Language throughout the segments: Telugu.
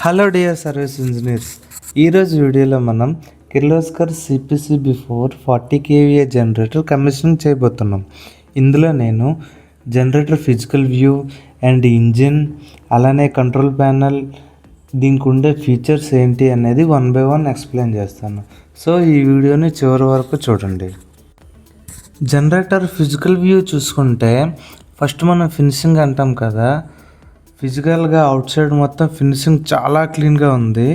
హలో డియర్ సర్వీస్ ఇంజనీర్స్, ఈరోజు వీడియోలో మనం Kirloskar CPCB4 40 kVA generator commissioning చేయబోతున్నాం. ఇందులో నేను generator physical view and engine, అలానే కంట్రోల్ ప్యానల్, దీనికి ఉండే ఫీచర్స్ ఏంటి అనేది 1 by 1 ఎక్స్ప్లెయిన్ చేస్తాను. సో ఈ వీడియోని చివరి వరకు చూడండి. జనరేటర్ ఫిజికల్ వ్యూ చూసుకుంటే ఫస్ట్ మనం ఫినిషింగ్ అంటాం కదా, ఫిజికల్గా అవుట్ సైడ్ మొత్తం ఫినిషింగ్ చాలా క్లీన్గా ఉంది.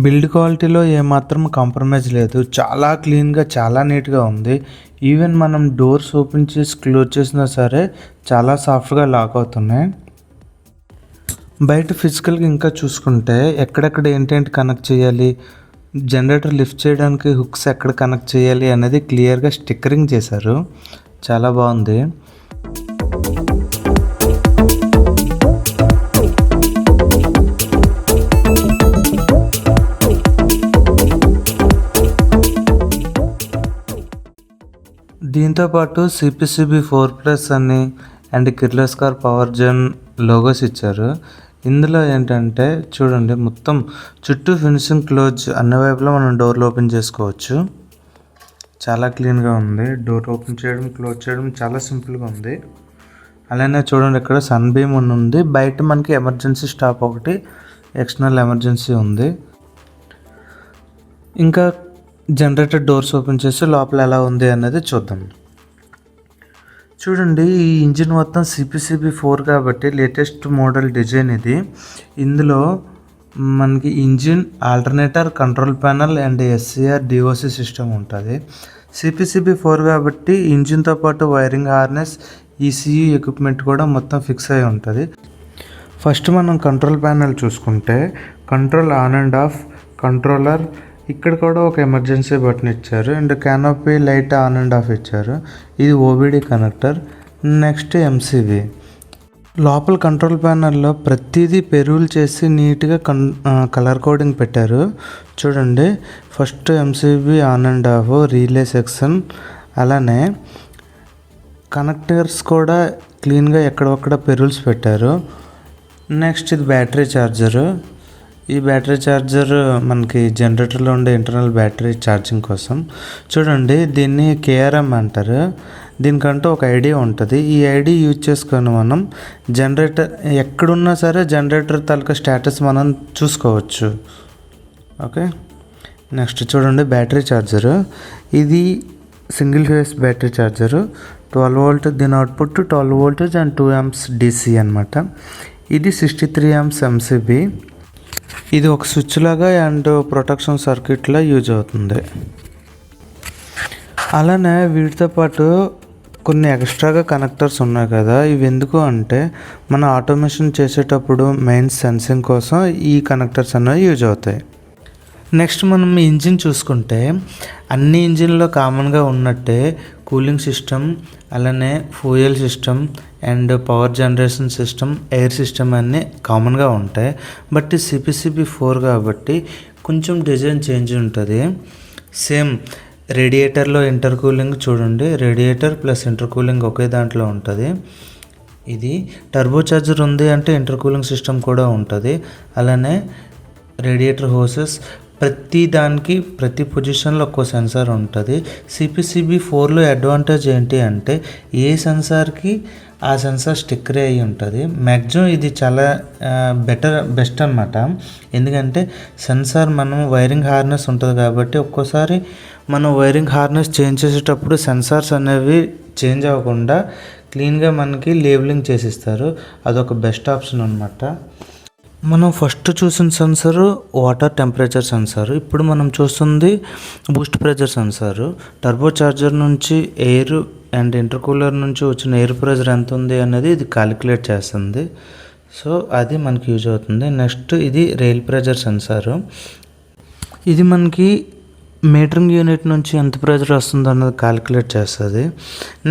బిల్డ్ క్వాలిటీలో ఏమాత్రం కాంప్రమైజ్ లేదు. చాలా క్లీన్గా, చాలా నీట్గా ఉంది. ఈవెన్ మనం డోర్స్ ఓపెన్ చేసి క్లోజ్ చేసినా సరే చాలా సాఫ్ట్గా లాక్ అవుతున్నాయి. బయట ఫిజికల్గా ఇంకా చూసుకుంటే ఎక్కడెక్కడ ఏంటేంటి కనెక్ట్ చేయాలి, జనరేటర్ లిఫ్ట్ చేయడానికి హుక్స్ ఎక్కడ కనెక్ట్ చేయాలి అనేది క్లియర్గా స్టిక్కరింగ్ చేశారు. చాలా బాగుంది. దీంతోపాటు CPCB4+ అని and Kirloskar power gen logos ఇచ్చారు. ఇందులో ఏంటంటే చూడండి, మొత్తం చుట్టూ ఫినిషింగ్ క్లోజ్ అన్ని వైపులా మనం డోర్లు ఓపెన్ చేసుకోవచ్చు. చాలా క్లీన్గా ఉంది. డోర్ ఓపెన్ చేయడం, క్లోజ్ చేయడం చాలా సింపుల్గా ఉంది. అలానే చూడండి, ఇక్కడ సన్ బీమ్ ఉంది. బయట మనకి ఎమర్జెన్సీ స్టాప్ ఒకటి, ఎక్స్టర్నల్ ఎమర్జెన్సీ ఉంది. ఇంకా జనరేటర్ డోర్స్ ఓపెన్ చేసి లోపల ఎలా ఉంది అనేది చూద్దాం. చూడండి, ఈ ఇంజిన్ మొత్తం CPCB4 కాబట్టి లేటెస్ట్ మోడల్ డిజైన్ ఇది. ఇందులో మనకి engine, alternator, control panel and SCR DOC system ఉంటుంది. CPCB4 కాబట్టి ఇంజిన్తో పాటు వైరింగ్ హార్నెస్, ECU ఎక్విప్మెంట్ కూడా మొత్తం ఫిక్స్ అయి ఉంటుంది. ఫస్ట్ మనం కంట్రోల్ ప్యానల్ చూసుకుంటే control on and off, controller, ఇక్కడ కూడా ఒక ఎమర్జెన్సీ బటన్ ఇచ్చారు and canopy light on and off ఇచ్చారు. ఇది OBD కనెక్టర్. Next MCB. లోపల కంట్రోల్ ప్యానల్లో ప్రతిదీ పెరూల్ చేసి నీట్గా కలర్ కోడింగ్ పెట్టారు. చూడండి, first MCB on and off, relay section, అలానే కనెక్టర్స్ కూడా క్లీన్గా ఎక్కడొక్కడ పెరూల్స్ పెట్టారు. నెక్స్ట్ ఇది బ్యాటరీ ఛార్జరు. ఈ బ్యాటరీ ఛార్జర్ మనకి జనరేటర్లో ఉండే ఇంటర్నల్ బ్యాటరీ ఛార్జింగ్ కోసం. చూడండి, దీన్ని KRM అంటారు. దీనికంటూ ఒక ఐడి ఉంటుంది. ఈ ఐడి యూజ్ చేసుకొని మనం జనరేటర్ ఎక్కడున్నా సరే జనరేటర్ తాలూకా స్టేటస్ మనం చూసుకోవచ్చు. ఓకే, నెక్స్ట్ చూడండి, బ్యాటరీ ఛార్జరు. ఇది single phase battery charger, 12 volt. దీని output 12 voltage and 2 amps DC అనమాట. ఇది 63 amps MCB. ఇది ఒక స్విచ్ లాగా అండ్ ప్రొటెక్షన్ సర్క్యూట్లో యూజ్ అవుతుంది. అలానే వీటితో పాటు కొన్ని ఎక్స్ట్రాగా కనెక్టర్స్ ఉన్నాయి కదా, ఇవి ఎందుకు అంటే మన ఆటోమేషన్ చేసేటప్పుడు మెయిన్ సెన్సింగ్ కోసం ఈ కనెక్టర్స్ అనేవి యూజ్ అవుతాయి. నెక్స్ట్ మనం ఇంజిన్ చూసుకుంటే అన్ని ఇంజిన్లో కామన్గా ఉన్నట్టే కూలింగ్ సిస్టమ్, అలానే fuel system and power generation system, air system అన్నీ కామన్గా ఉంటాయి. బట్ CPCB4 కాబట్టి కొంచెం డిజైన్ చేంజ్ ఉంటుంది. సేమ్ రేడియేటర్లో ఇంటర్ కూలింగ్ చూడండి, రేడియేటర్ ప్లస్ ఇంటర్ కూలింగ్ ఒకే దాంట్లో ఉంటుంది. ఇది టర్బో చార్జర్ ఉంది అంటే ఇంటర్ కూలింగ్ సిస్టమ్ కూడా ఉంటుంది. అలానే రేడియేటర్ హోసెస్, ప్రతి దానికి ప్రతి పొజిషన్లో ఒక్కో సెన్సార్ ఉంటుంది. CPCB4లో అడ్వాంటేజ్ ఏంటి అంటే ఏ సెన్సార్కి ఆ సెన్సార్ స్టిక్కరే అయి ఉంటుంది. మ్యాక్సిమం ఇది చాలా బెస్ట్ అనమాట. ఎందుకంటే సెన్సార్ మనం వైరింగ్ హార్నెస్ ఉంటుంది కాబట్టి ఒక్కోసారి మనం వైరింగ్ హార్నెస్ చేంజ్ చేసేటప్పుడు సెన్సార్స్ అనేవి చేంజ్ అవ్వకుండా క్లీన్గా మనకి లేబులింగ్ చేసిస్తారు. అదొక బెస్ట్ ఆప్షన్ అనమాట. మనం ఫస్ట్ చూసిన సెన్సారు వాటర్ టెంపరేచర్ సెన్సారు. ఇప్పుడు మనం చూస్తుంది boost pressure sensor. Turbo charger నుంచి ఎయిర్ అండ్ ఇంటర్కూలర్ నుంచి వచ్చిన ఎయిర్ ప్రెజర్ ఎంత ఉంది అనేది ఇది క్యాలిక్యులేట్ చేస్తుంది. సో అది మనకి యూజ్ అవుతుంది. నెక్స్ట్ ఇది రైల్ ప్రెజర్ సెన్సారు. ఇది మనకి మీటరింగ్ యూనిట్ నుంచి ఎంత ప్రెజర్ వస్తుందో అన్నది క్యాలిక్యులేట్ చేస్తుంది.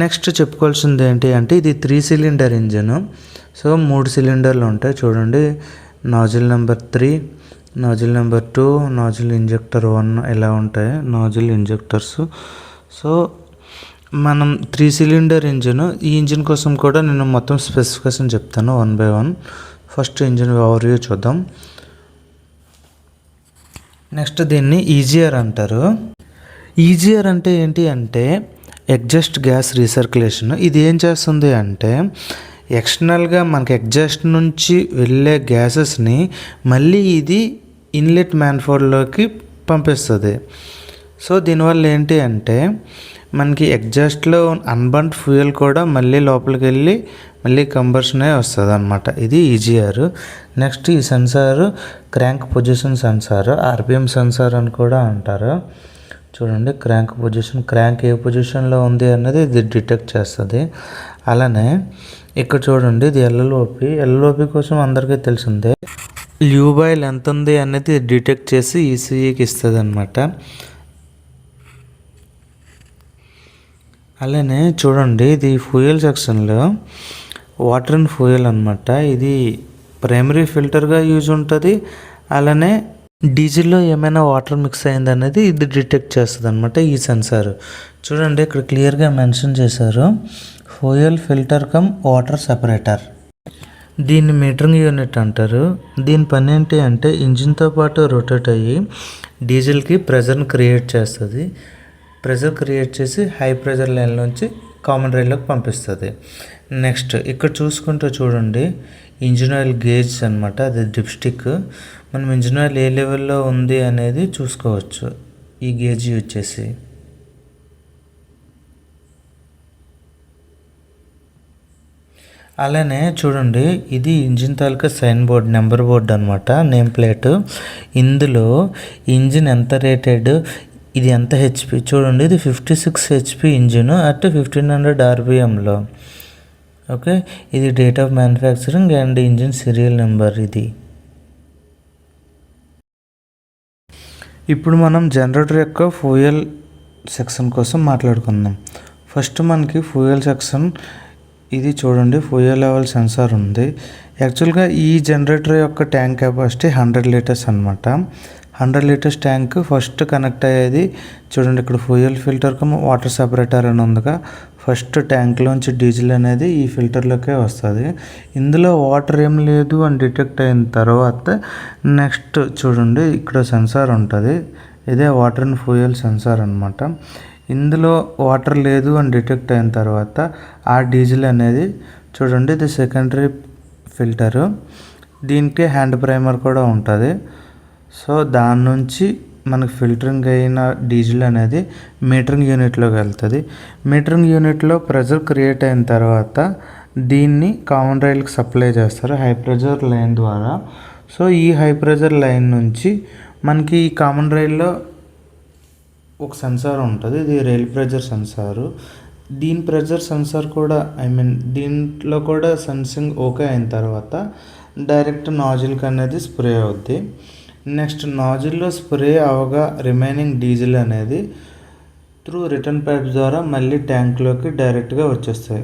నెక్స్ట్ చెప్పుకోవాల్సింది ఏంటి అంటే ఇది 3 cylinder ఇంజిన్. సో 3 సిలిండర్లు ఉంటాయి. చూడండి, nozzle number 3, nozzle number 2, nozzle injector 1 ఇలా ఉంటాయి నాజిల్ ఇంజెక్టర్స్. సో మనం 3 cylinder ఇంజిన్. ఈ ఇంజిన్ కోసం కూడా నేను మొత్తం స్పెసిఫికేషన్ చెప్తాను 1 by 1. ఫస్ట్ ఇంజిన్ ఓవర్వ్యూ చూద్దాం. నెక్స్ట్ దీన్ని ఈజియర్ అంటారు. ఈజియర్ అంటే ఏంటి అంటే ఎగ్జాస్ట్ గ్యాస్ రీసర్క్యులేషన్. ఇది ఏం చేస్తుంది అంటే ఎక్స్టర్నల్గా మనకి ఎగ్జాస్ట్ నుంచి వెళ్ళే గ్యాసెస్ని మళ్ళీ ఇది ఇన్లెట్ మ్యాన్ఫోల్డ్లోకి పంపిస్తుంది. సో దీనివల్ల ఏంటి అంటే మనకి ఎగ్జాస్ట్లో అన్బర్న్డ్ ఫ్యూయల్ కూడా మళ్ళీ లోపలికి వెళ్ళి మళ్ళీ కంబర్షన్ అయి వస్తుంది అనమాట. ఇది ఈజియర్. నెక్స్ట్ ఈ sensor crank position sensor, RPM sensor అని కూడా అంటారు. చూడండి క్రాంక్ పొజిషన్, క్రాంక్ ఏ పొజిషన్లో ఉంది అన్నది ఇది డిటెక్ట్ చేస్తుంది. అలానే ఇక్కడ చూడండి ఇది ఎల్ఎల్ఓపి కోసం అందరికీ తెలిసిందే. ల్యూబాయిల్ ఎంత ఉంది అనేది డిటెక్ట్ చేసి ఈసీఈకి ఇస్తుంది అనమాట. అలానే చూడండి ఇది ఫ్యూయల్ సెక్షన్లో వాటర్ అండ్ ఫ్యూయల్ అనమాట. ఇది ప్రైమరీ ఫిల్టర్గా యూజ్ ఉంటుంది. అలానే డీజిల్లో ఏమైనా వాటర్ మిక్స్ అయింది అనేది ఇది డిటెక్ట్ చేస్తుంది అనమాట ఈ సెన్సార్. చూడండి ఇక్కడ క్లియర్గా మెన్షన్ చేశారు, fuel filter come water separator. దీన్ని మీటరింగ్ యూనిట్ అంటారు. దీని పని ఏంటి అంటే ఇంజిన్తో పాటు రొటేట్ అయ్యి డీజిల్కి ప్రెజర్ని క్రియేట్ చేస్తుంది. ప్రెజర్ క్రియేట్ చేసి హై ప్రెజర్ లైన్ నుంచి కామన్ రైల్లోకి పంపిస్తుంది. నెక్స్ట్ ఇక్కడ చూసుకుంటే చూడండి ఇంజిన్ ఆయిల్ గేజ్ అనమాట, అది డిప్స్టిక్. మనం ఇంజిన్ ఆయిల్ ఏ లెవెల్లో ఉంది అనేది చూసుకోవచ్చు ఈ గేజ్ యూజ్ చేసి. అలానే చూడండి ఇది ఇంజిన్ తాలూకా సైన్ బోర్డ్, నెంబర్ బోర్డ్ అనమాట, నేమ్ ప్లేట్. ఇందులో ఇంజిన్ ఎంత రేటెడ్, ఇది ఎంత హెచ్పి, చూడండి ఇది 56 హెచ్పి ఇంజిన్ అట్ 1500 ఆర్పిఎంలో. ఓకే, ఇది date of manufacturing and engine serial number ఇది. ఇప్పుడు మనం జనరేటర్ యొక్క ఫ్యూయల్ సెక్షన్ కోసం మాట్లాడుకుందాం. ఫస్ట్ మనకి ఫ్యూయల్ సెక్షన్ ఇది చూడండి, ఫ్యూయల్ లెవెల్ సెన్సార్ ఉంది. యాక్చువల్గా ఈ జనరేటర్ యొక్క ట్యాంక్ కెపాసిటీ 100 లీటర్స్ అనమాట. 100 లీటర్స్ ట్యాంక్ ఫస్ట్ కనెక్ట్ అయ్యేది చూడండి ఇక్కడ ఫ్యూయల్ ఫిల్టర్కి వాటర్ సెపరేటర్ అని ఉందిగా. ఫస్ట్ ట్యాంక్లోంచి డీజిల్ అనేది ఈ ఫిల్టర్లోకే వస్తుంది. ఇందులో వాటర్ ఏం లేదు అని డిటెక్ట్ అయిన తర్వాత నెక్స్ట్ చూడండి ఇక్కడ సెన్సార్ ఉంటుంది, ఇదే వాటర్ అండ్ ఫ్యూయల్ సెన్సార్ అనమాట. ఇందులో వాటర్ లేదు అని డిటెక్ట్ అయిన తర్వాత ఆ డీజిల్ అనేది చూడండి ఇది సెకండరీ ఫిల్టరు. దీనికి హ్యాండ్ ప్రైమర్ కూడా ఉంటుంది. సో దాని నుంచి మనకు ఫిల్టరింగ్ అయిన డీజిల్ అనేది మీటరింగ్ యూనిట్లోకి వెళ్తుంది. మీటరింగ్ యూనిట్లో ప్రెజర్ క్రియేట్ అయిన తర్వాత దీన్ని కామన్ రైల్కి సప్లై చేస్తారు హై ప్రెజర్ లైన్ ద్వారా. సో ఈ హై ప్రెజర్ లైన్ నుంచి మనకి ఈ కామన్ రైల్లో ఒక సెన్సార్ ఉంటుంది, ఇది రైల్ ప్రెజర్ సెన్సారు. దీని ప్రెజర్ సెన్సార్ కూడా దీంట్లో కూడా సెన్సింగ్ ఓకే అయిన తర్వాత డైరెక్ట్ నాజిల్కి అనేది స్ప్రే అవుద్ది. నెక్స్ట్ నాజిల్లో స్ప్రే అవగా రిమైనింగ్ డీజిల్ అనేది త్రూ రిటర్న్ పైప్స్ ద్వారా మళ్ళీ ట్యాంక్లోకి డైరెక్ట్గా వచ్చేస్తాయి.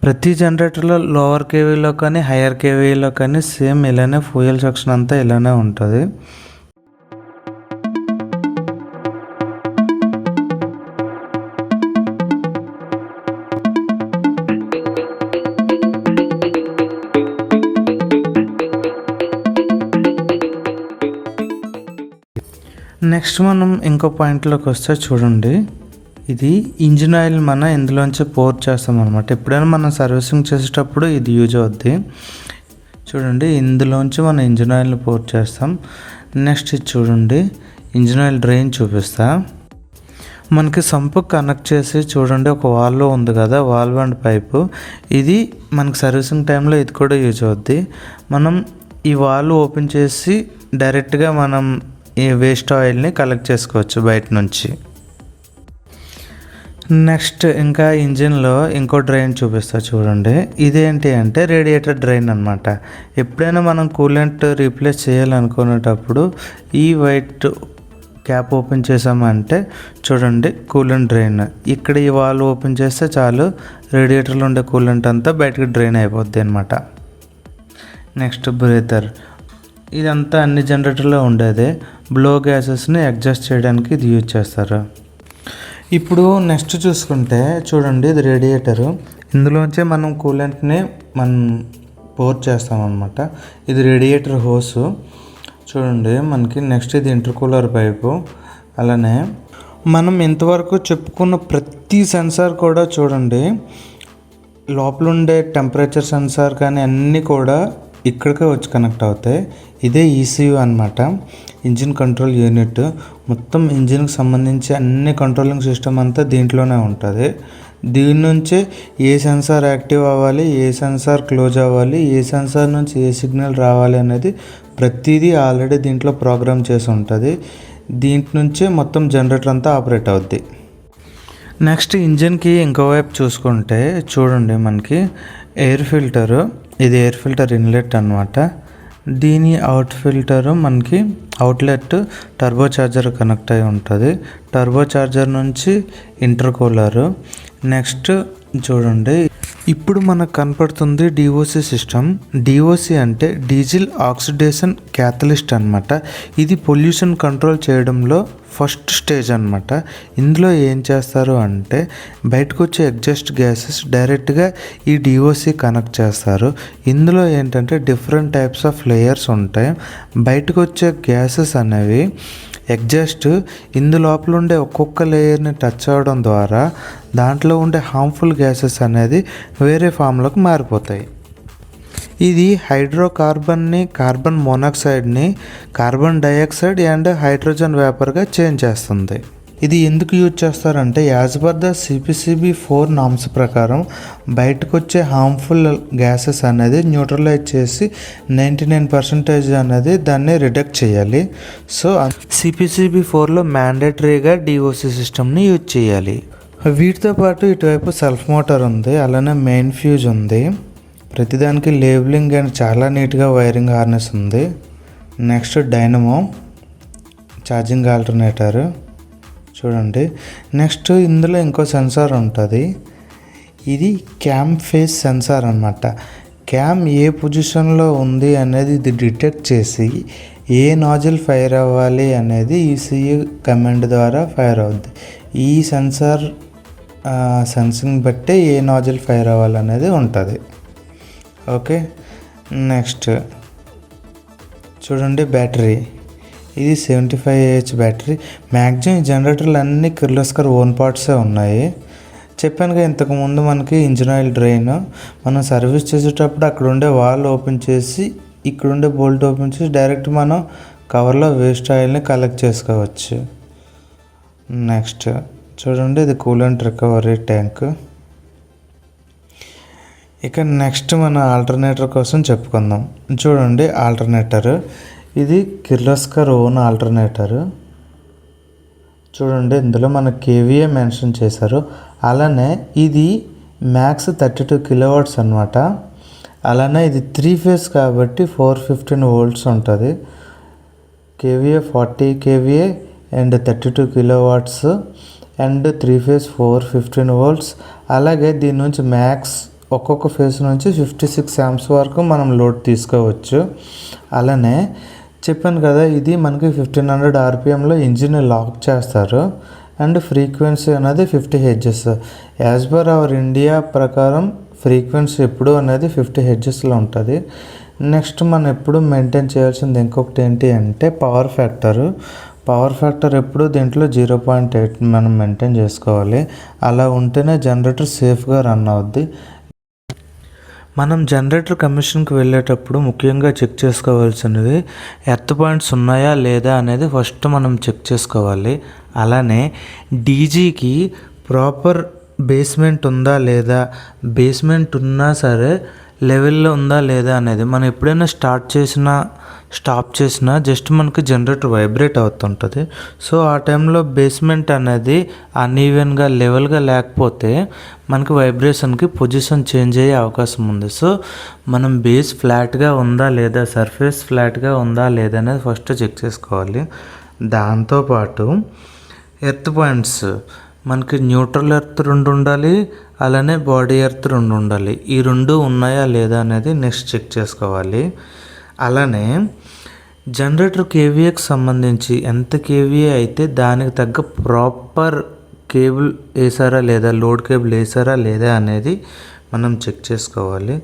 ప్రతి జనరేటర్లో లోవర్ కేవీలో కానీ హయ్యర్ కేవీలో కానీ సేమ్ ఇలానే ఫ్యూయల్ సెక్షన్ అంతా ఇలానే ఉంటుంది. నెక్స్ట్ మనం ఇంకో పాయింట్లోకి వస్తే చూడండి ఇది ఇంజిన్ ఆయిల్ మన ఇందులోంచి పోర్ చేస్తాం అనమాట. ఎప్పుడైనా మనం సర్వీసింగ్ చేసేటప్పుడు ఇది యూజ్ అవుద్ది. చూడండి ఇందులోంచి మనం ఇంజిన్ ఆయిల్ని పోర్ చేస్తాం. నెక్స్ట్ ఇది చూడండి ఇంజిన్ ఆయిల్ డ్రైన్ చూపిస్తా. మనకి సంపు కనెక్ట్ చేసి చూడండి ఒక వాల్వ్ ఉంది కదా, వాల్వ్ అండ్ పైపు. ఇది మనకి సర్వీసింగ్ టైంలో ఇది కూడా యూజ్ అవుద్ది. మనం ఈ వాల్వ్ ఓపెన్ చేసి డైరెక్ట్గా మనం ఈ వేస్ట్ ఆయిల్ని కలెక్ట్ చేసుకోవచ్చు బయట నుంచి. నెక్స్ట్ ఇంకా ఇంజిన్లో ఇంకో డ్రైన్ చూపిస్తా చూడండి. ఇదేంటి అంటే రేడియేటర్ డ్రైన్ అనమాట. ఎప్పుడైనా మనం కూలెంట్ రీప్లేస్ చేయాలనుకునేటప్పుడు ఈ వైట్ క్యాప్ ఓపెన్ చేసామంటే చూడండి కూలెంట్ డ్రైన్. ఇక్కడ ఈ వాల్వ్ ఓపెన్ చేస్తే చాలు రేడియేటర్లో ఉండే కూలెంట్ అంతా బయటకు డ్రైన్ అయిపోద్ది అనమాట. నెక్స్ట్ బ్రీతర్, ఇదంతా అన్ని జనరేటర్లో ఉండేదే. బ్లో గ్యాసెస్ని అడ్జస్ట్ చేయడానికి ఇది యూజ్ చేస్తారు. ఇప్పుడు నెక్స్ట్ చూసుకుంటే చూడండి ఇది రేడియేటరు. ఇందులోంచే మనం కూలెంట్ని మనం పోర్ చేస్తామన్నమాట. ఇది రేడియేటర్ హోసు. చూడండి మనకి నెక్స్ట్ ఇది ఇంటర్కూలర్ పైపు. అలానే మనం ఇంతవరకు చెప్పుకున్న ప్రతి సెన్సార్ కూడా చూడండి, లోపల ఉండే టెంపరేచర్ సెన్సార్ కానీ అన్నీ కూడా ఇక్కడికే వచ్చి కనెక్ట్ అవుతాయి. ఇదే ఈసీయూ అనమాట, ఇంజిన్ కంట్రోల్ యూనిట్. మొత్తం ఇంజిన్కి సంబంధించి అన్ని కంట్రోలింగ్ సిస్టమ్ అంతా దీంట్లోనే ఉంటుంది. దీని నుంచే ఏ సెన్సార్ యాక్టివ్ అవ్వాలి, ఏ సెన్సార్ క్లోజ్ అవ్వాలి, ఏ సెన్సార్ నుంచి ఏ సిగ్నల్ రావాలి అనేది ప్రతిదీ ఆల్రెడీ దీంట్లో ప్రోగ్రామ్ చేసి ఉంటుంది. దీంట్ నుంచే మొత్తం జనరేటర్ అంతా ఆపరేట్ అవుద్ది. నెక్స్ట్ ఇంజిన్కి ఇంకోవైపు చూసుకుంటే చూడండి మనకి ఎయిర్ ఫిల్టరు, ఇది ఎయిర్ ఫిల్టర్ ఇన్లెట్ అనమాట. దీని అవుట్ ఫిల్టరు మనకి అవుట్లెట్ టర్బో చార్జర్ కనెక్ట్ అయి ఉంటుంది. టర్బో చార్జర్ నుంచి ఇంటర్కూలరు. నెక్స్ట్ చూడండి ఇప్పుడు మనకు కనపడుతుంది డిఓసి సిస్టమ్. డిఓసి అంటే డీజిల్ ఆక్సిడేషన్ క్యాటలిస్ట్ అనమాట. ఇది పొల్యూషన్ కంట్రోల్ చేయడంలో ఫస్ట్ స్టేజ్ అనమాట. ఇందులో ఏం చేస్తారు అంటే బయటకు వచ్చే ఎగ్జాస్ట్ గ్యాసెస్ డైరెక్ట్గా ఈ డిఓసి కనెక్ట్ చేస్తారు. ఇందులో ఏంటంటే డిఫరెంట్ టైప్స్ ఆఫ్ లేయర్స్ ఉంటాయి. బయటకు వచ్చే గ్యాసెస్ అనేవి ఎగ్జాస్ట్ ఇందులోపల ఉండే ఒక్కొక్క లేయర్ని టచ్ అవ్వడం ద్వారా దాంట్లో ఉండే హార్మ్ఫుల్ గ్యాసెస్ అనేది వేరే ఫామ్లోకి మారిపోతాయి. ఇది హైడ్రోకార్బన్ని, కార్బన్ మోనాక్సైడ్ని కార్బన్ డైఆక్సైడ్ అండ్ హైడ్రోజన్ వేపర్గా చేంజ్ చేస్తుంది. ఇది ఎందుకు యూజ్ చేస్తారంటే as per the CPCB4 norms ప్రకారం బయటకు వచ్చే హార్మ్ఫుల్ గ్యాసెస్ అనేది న్యూట్రలైజ్ చేసి 99% అనేది దాన్ని రిడక్ట్ చేయాలి. సో CPCB4లో మ్యాండేటరీగా డిఓసి సిస్టమ్ని యూజ్ చేయాలి. వీటితో పాటు ఇటువైపు సెల్ఫ్ మోటార్ ఉంది, అలానే మెయిన్ ఫ్యూజ్ ఉంది. ప్రతిదానికి లేబులింగ్ అండ్ చాలా నీట్గా వైరింగ్ హార్నెస్ ఉంది. నెక్స్ట్ డైనమో, ఛార్జింగ్ ఆల్టర్నేటర్ చూడండి. నెక్స్ట్ ఇందులో ఇంకో సెన్సార్ ఉంటుంది, ఇది క్యామ్ ఫేస్ సెన్సార్ అనమాట. క్యామ్ ఏ పొజిషన్లో ఉంది అనేది ఇది డిటెక్ట్ చేసి ఏ నాజిల్ ఫైర్ అవ్వాలి అనేది ECU కమాండ్ ద్వారా ఫైర్ అవుద్ది. ఈ సెన్సార్ సెన్సింగ్ బట్టే ఏ నాజిల్ ఫైర్ అవ్వాలనేది ఉంటుంది. ఓకే, నెక్స్ట్ చూడండి బ్యాటరీ, ఇది 75Ah బ్యాటరీ. మ్యాక్సిమం జనరేటర్లు అన్నీ కిర్లోస్కర్ ఓన్ పార్ట్సే ఉన్నాయి. చెప్పానుగా ఇంతకుముందు మనకి ఇంజిన్ ఆయిల్ డ్రైన్, మనం సర్వీస్ చేసేటప్పుడు అక్కడ ఉండే వాల్ ఓపెన్ చేసి ఇక్కడ ఉండే బోల్ట్ ఓపెన్ చేసి డైరెక్ట్ మనం కవర్లో వేస్ట్ ఆయిల్ని కలెక్ట్ చేసుకోవచ్చు. నెక్స్ట్ చూడండి ఇది కూలెంట్ రికవరీ ట్యాంక్. ఇక నెక్స్ట్ మన ఆల్టర్నేటర్ కోసం చెప్పుకుందాం. చూడండి ఆల్టర్నేటర్, ఇది కిర్లోస్కర్ ఓన్ ఆల్టర్నేటర్. చూడండి ఇందులో మన KVA మెన్షన్ చేశారు. అలానే ఇది మ్యాక్స్ 32 kW అనమాట. అలానే ఇది 3 ఫేజ్ కాబట్టి 415 volts ఉంటుంది. KVA 40 kVA and 32 kW and 3 phase 415 volts. అలాగే దీని నుంచి మ్యాక్స్ ఒక్కొక్క ఫేజ్ నుంచి 56 amps వరకు మనం లోడ్ తీసుకోవచ్చు. అలానే చెప్పాను కదా ఇది మనకి 1500 RPMలో ఇంజిన్ లాక్ చేస్తారు అండ్ ఫ్రీక్వెన్సీ అనేది 50 Hz. As per our India ప్రకారం ఫ్రీక్వెన్సీ ఎప్పుడు అనేది 50 Hzలో ఉంటుంది. నెక్స్ట్ మనం ఎప్పుడు మెయింటైన్ చేయాల్సింది ఇంకొకటి ఏంటి అంటే పవర్ ఫ్యాక్టర్. పవర్ ఫ్యాక్టర్ ఎప్పుడు దీంట్లో 0.8 మనం మెయింటైన్ చేసుకోవాలి. అలా ఉంటేనే జనరేటర్ సేఫ్గా రన్ అవుద్ది. మనం జనరేటర్ కమిషన్కి వెళ్ళేటప్పుడు ముఖ్యంగా చెక్ చేసుకోవాల్సినవి ఎర్త్ పాయింట్స్ ఉన్నాయా లేదా అనేది ఫస్ట్ మనం చెక్ చేసుకోవాలి. అలానే డీజీకి ప్రాపర్ బేస్మెంట్ ఉందా లేదా, బేస్మెంట్ ఉన్నా సరే లెవెల్లో ఉందా లేదా అనేది మనం ఎప్పుడైనా స్టాప్ చేసినా జస్ట్ మనకి జనరేటర్ వైబ్రేట్ అవుతుంటుంది. సో ఆ టైంలో బేస్మెంట్ అనేది అన్ఈవెన్గా లెవెల్గా లేకపోతే మనకి వైబ్రేషన్కి పొజిషన్ చేంజ్ అయ్యే అవకాశం ఉంది. సో మనం బేస్ ఫ్లాట్గా ఉందా లేదా, సర్ఫేస్ ఫ్లాట్గా ఉందా లేదా అనేది ఫస్ట్ చెక్ చేసుకోవాలి. దాంతోపాటు ఎర్త్ పాయింట్స్ మనకి న్యూట్రల్ ఎర్త్ 2 ఉండాలి, అలానే బాడీ ఎర్త్ 2 ఉండాలి. ఈ 2 ఉన్నాయా లేదా అనేది నెక్స్ట్ చెక్ చేసుకోవాలి. అలానే జనరేటర్ కేవీఏకి సంబంధించి ఎంత కేవీఏ అయితే దానికి తగ్గ ప్రాపర్ కేబుల్ వేసారా లేదా, లోడ్ కేబుల్ వేసారా లేదా అనేది మనం చెక్ చేసుకోవాలి.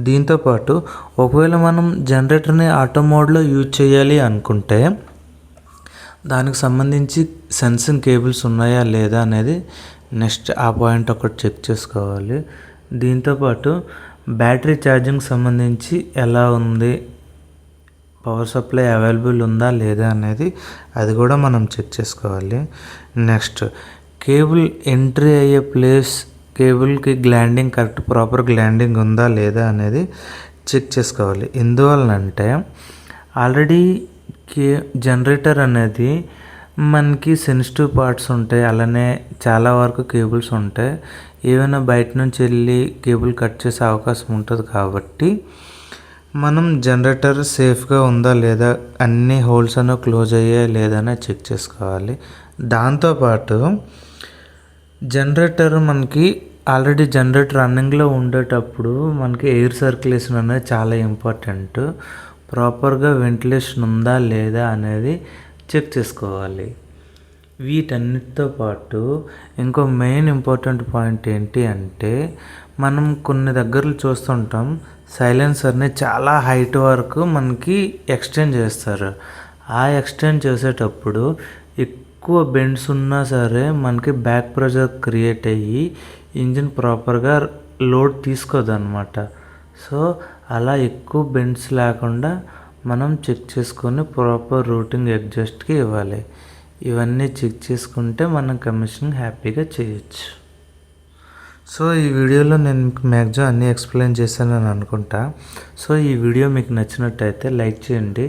దీంతోపాటు ఒకవేళ మనం జనరేటర్ని ఆటో మోడ్లో యూజ్ చేయాలి అనుకుంటే దానికి సంబంధించి సెన్సింగ్ కేబుల్స్ ఉన్నాయా లేదా అనేది నెక్స్ట్ ఆ పాయింట్ ఒకటి చెక్ చేసుకోవాలి. దీంతోపాటు బ్యాటరీ ఛార్జింగ్ సంబంధించి ఎలా ఉంది, పవర్ సప్లై అవైలబుల్ ఉందా లేదా అనేది అది కూడా మనం చెక్ చేసుకోవాలి. నెక్స్ట్ కేబుల్ ఎంట్రీ అయ్యే ప్లేస్, కేబుల్కి గ్లాండింగ్ కరెక్ట్ ప్రాపర్ గ్లాండింగ్ ఉందా లేదా అనేది చెక్ చేసుకోవాలి. ఎందువలనంటే ఆల్రెడీ జనరేటర్ అనేది మనకి సెన్సిటివ్ పార్ట్స్ ఉంటాయి, అలానే చాలా వరకు కేబుల్స్ ఉంటాయి. ఏమైనా బయట నుంచి వెళ్ళి కేబుల్ కట్ చేసే అవకాశం ఉంటుంది కాబట్టి మనం జనరేటర్ సేఫ్గా ఉందా లేదా, అన్ని హోల్స్ అన్నీ క్లోజ్ అయ్యాయా లేదా అనేది చెక్ చేసుకోవాలి. దాంతోపాటు జనరేటర్ మనకి ఆల్రెడీ జనరేటర్ రన్నింగ్లో ఉండేటప్పుడు మనకి ఎయిర్ సర్క్యులేషన్ అనేది చాలా ఇంపార్టెంట్. ప్రాపర్గా వెంటిలేషన్ ఉందా లేదా అనేది చెక్ చేసుకోవాలి. వీటన్నిటితో పాటు ఇంకో మెయిన్ ఇంపార్టెంట్ పాయింట్ ఏంటి అంటే మనం కొన్ని దగ్గరలు చూస్తుంటాం సైలెన్సర్ని చాలా హైట్ వరకు మనకి ఎక్స్టెండ్ చేస్తారు. ఆ ఎక్స్టెండ్ చేసేటప్పుడు ఎక్కువ బెండ్స్ ఉన్నా సరే మనకి బ్యాక్ ప్రెషర్ క్రియేట్ అయ్యి ఇంజిన్ ప్రాపర్గా లోడ్ తీసుకోదు అనమాట. సో అలా ఎక్కువ బెండ్స్ లేకుండా మనం చెక్ చేసుకొని ప్రాపర్ రూటింగ్ అడ్జస్ట్కి ఇవ్వాలి. ఇవన్నీ చెక్ చేసుకుంటే మనం కమిషనింగ్ హ్యాపీగా చేయొచ్చు. సో ఈ వీడియోలో నేను మీకు మ్యాక్సిమం అన్నీ ఎక్స్ప్లెయిన్ చేశానని అనుకుంటా. సో ఈ వీడియో మీకు నచ్చినట్టయితే లైక్ చేయండి,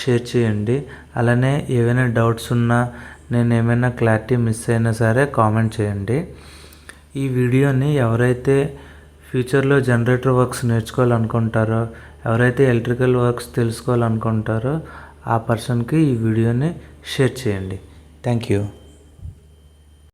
షేర్ చేయండి. అలానే ఏవైనా డౌట్స్ ఉన్నా, నేను ఏమైనా క్లారిటీ మిస్ అయినా సరే కామెంట్ చేయండి. ఈ వీడియోని ఎవరైతే ఫ్యూచర్లో జనరేటర్ వర్క్స్ నేర్చుకోవాలనుకుంటారో, ఎవరైతే ఎలక్ట్రికల్ వర్క్స్ తెలుసుకోవాలనుకుంటారో ఆ పర్సన్కి ఈ వీడియోని షేర్ చేయండి. Thank you.